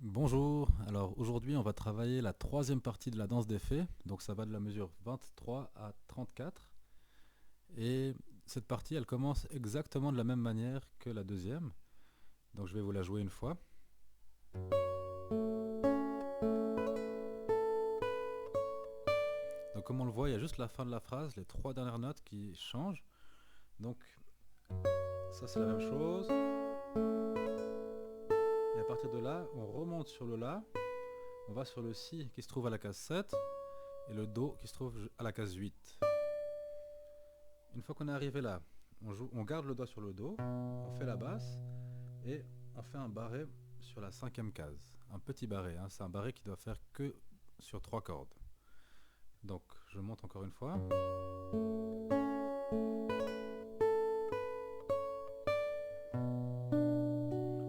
Bonjour, alors aujourd'hui on va travailler la troisième partie de la danse des fées, donc ça va de la mesure 23 à 34, et cette partie elle commence exactement de la même manière que la deuxième, donc je vais vous la jouer une fois. Donc comme on le voit, il y a juste la fin de la phrase, les trois dernières notes qui changent, donc ça c'est la même chose, et à partir de là on remonte sur le La, on va sur le Si qui se trouve à la case 7, et le Do qui se trouve à la case 8. Une fois qu'on est arrivé là, on garde le doigt sur le Do, on fait la basse et on fait un barré sur la cinquième case. Un petit barré, hein, c'est un barré qui doit faire que sur trois cordes. Donc je monte encore une fois.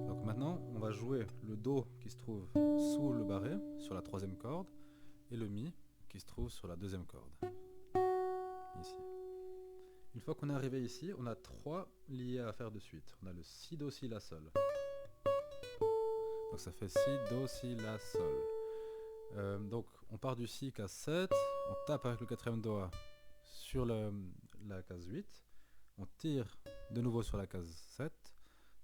Donc maintenant on va jouer le Do qui se trouve sous le barré sur la troisième corde et le Mi qui se trouve sur la deuxième corde. Ici. Une fois qu'on est arrivé ici, on a trois liés à faire de suite. On a le Si, Do, Si, La, Sol. Donc ça fait Si, Do, Si, La, Sol. Donc on part du Si, case 7, on tape avec le quatrième doigt sur la case 8, on tire de nouveau sur la case 7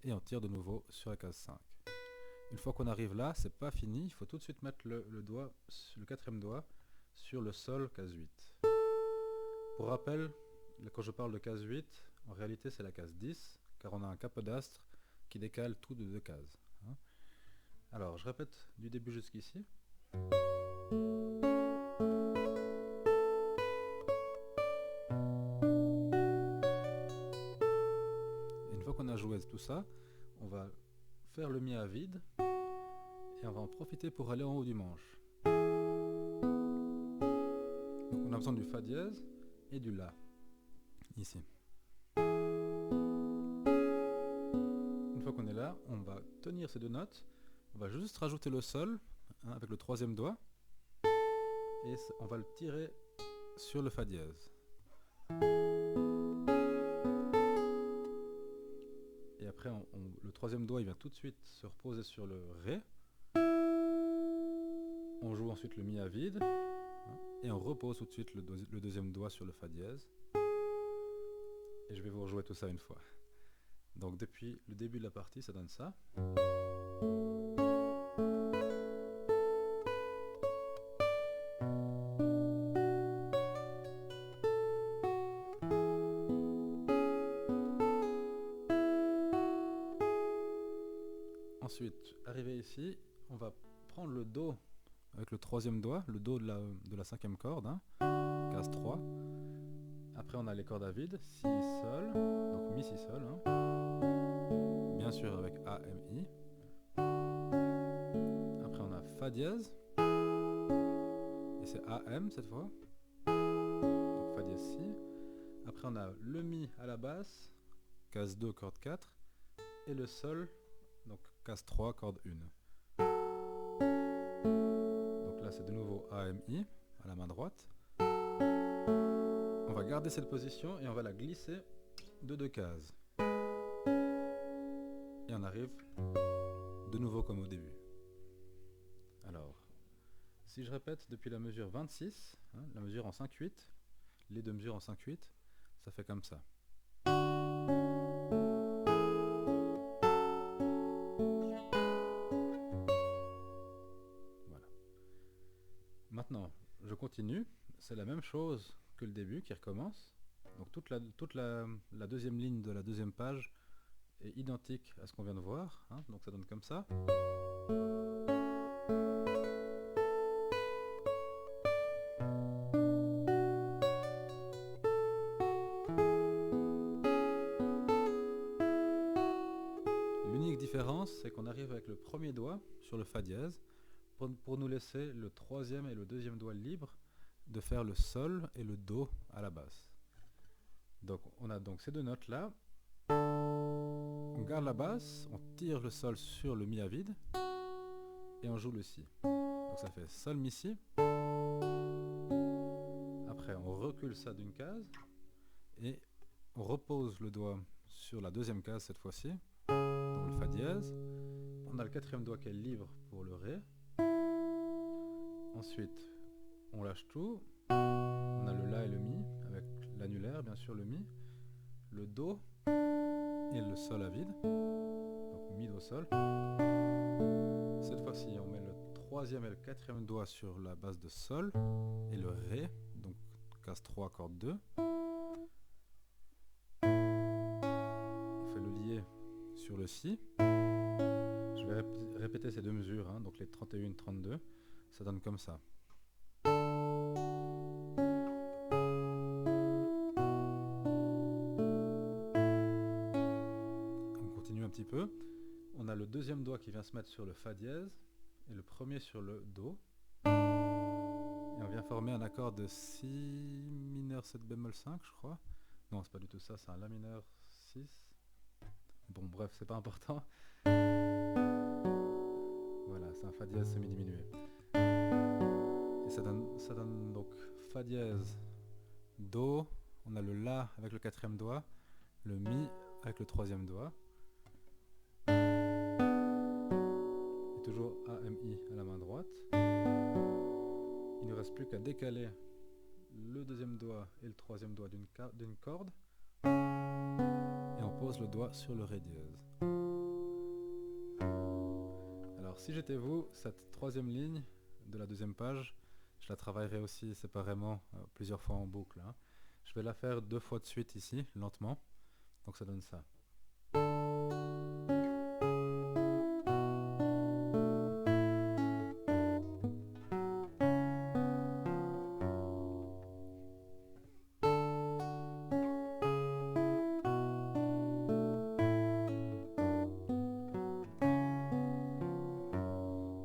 et on tire de nouveau sur la case 5. Une fois qu'on arrive là, c'est pas fini, il faut tout de suite mettre le quatrième doigt sur le Sol, case 8. Pour rappel, quand je parle de case 8, en réalité c'est la case 10, car on a un capodastre qui décale tout de deux cases. Alors je répète du début jusqu'ici. Et une fois qu'on a joué tout ça, on va faire le Mi à vide et on va en profiter pour aller en haut du manche. Donc on a besoin du Fa dièse et du La, ici. Une fois qu'on est là, on va tenir ces deux notes, on va juste rajouter le Sol avec le troisième doigt et on va le tirer sur le Fa dièse. Et après, le troisième doigt il vient tout de suite se reposer sur le Ré. On joue ensuite le Mi à vide et on repose tout de suite le deuxième doigt sur le Fa dièse. Et je vais vous rejouer tout ça une fois. Donc depuis le début de la partie, ça donne ça. Ensuite, arrivé ici, on va prendre le Do avec le troisième doigt, le Do de la cinquième corde, hein, case 3. Après, on a les cordes à vide, Si, Sol, donc Mi, Si, Sol. Hein. Bien sûr avec A, M, I. Après, on a Fa dièse. Et c'est A, M cette fois. Donc Fa dièse, Si. Après, on a le Mi à la basse, case 2, corde 4. Et le Sol, donc case 3, corde 1. Donc là, c'est de nouveau A, M, I à la main droite. On va garder cette position et on va la glisser de deux cases. Et on arrive de nouveau comme au début. Alors, si je répète depuis la mesure 26, hein, la mesure en 5-8, les deux mesures en 5-8, ça fait comme ça. Voilà. Maintenant, je continue. C'est la même chose que le début qui recommence. Donc toute la deuxième ligne de la deuxième page est identique à ce qu'on vient de voir. Hein, donc ça donne comme ça. L'unique différence, c'est qu'on arrive avec le premier doigt sur le Fa dièse pour nous laisser le troisième et le deuxième doigt libre de faire le Sol et le Do à la basse. Donc on a donc ces deux notes là. On garde la basse, on tire le Sol sur le Mi à vide et on joue le Si. Donc ça fait Sol, Mi, Si. Après on recule ça d'une case et on repose le doigt sur la deuxième case cette fois-ci, donc le Fa dièse. on a le quatrième doigt qui est libre pour le Ré. Ensuite, on lâche tout. On a le La et le Mi, avec l'annulaire, bien sûr, le Mi. Le Do et le Sol à vide. Donc Mi, Do, Sol. Cette fois-ci, on met le troisième et le quatrième doigt sur la base de Sol et le Ré. Donc case 3, corde 2. On fait le lié sur le Si. Je vais répéter ces deux mesures, hein, donc les 31 et 32. Ça donne comme ça. On continue un petit peu. On a le deuxième doigt qui vient se mettre sur le Fa dièse et le premier sur le Do. Et on vient former un accord de Si mineur 7 bémol 5, je crois. Non, c'est pas du tout ça, c'est un La mineur 6. Bon, bref, c'est pas important. Voilà, c'est un Fa dièse semi-diminué. Et ça donne donc Fa dièse, Do, on a le La avec le quatrième doigt, le Mi avec le troisième doigt. Et toujours A, M, I à la main droite. Il ne reste plus qu'à décaler le deuxième doigt et le troisième doigt d'une corde. Et on pose le doigt sur le Ré dièse. Alors si j'étais vous, cette troisième ligne de la deuxième page, je la travaillerai aussi séparément plusieurs fois en boucle. Hein. Je vais la faire 2 fois de suite ici, lentement. Donc ça donne ça.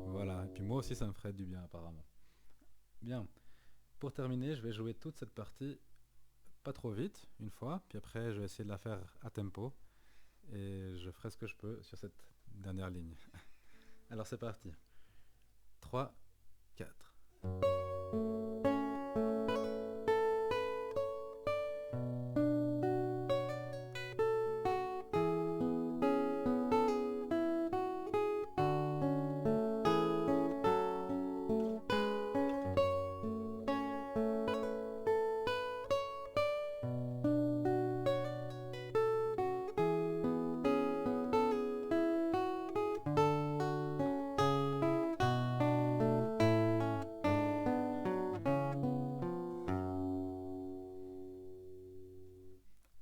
Voilà, et puis moi aussi ça me ferait du bien apparemment. Bien, pour terminer, je vais jouer toute cette partie pas trop vite, une fois, puis après je vais essayer de la faire à tempo, et je ferai ce que je peux sur cette dernière ligne. Alors c'est parti. 3, 4.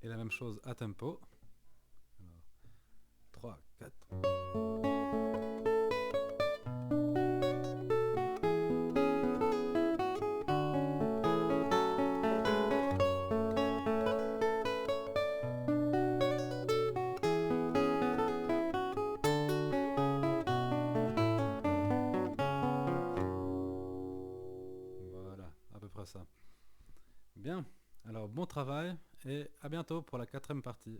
Et la même chose à tempo. Alors, 3, 4. Voilà, à peu près ça. Bien, alors bon travail et à bientôt pour la 4e partie.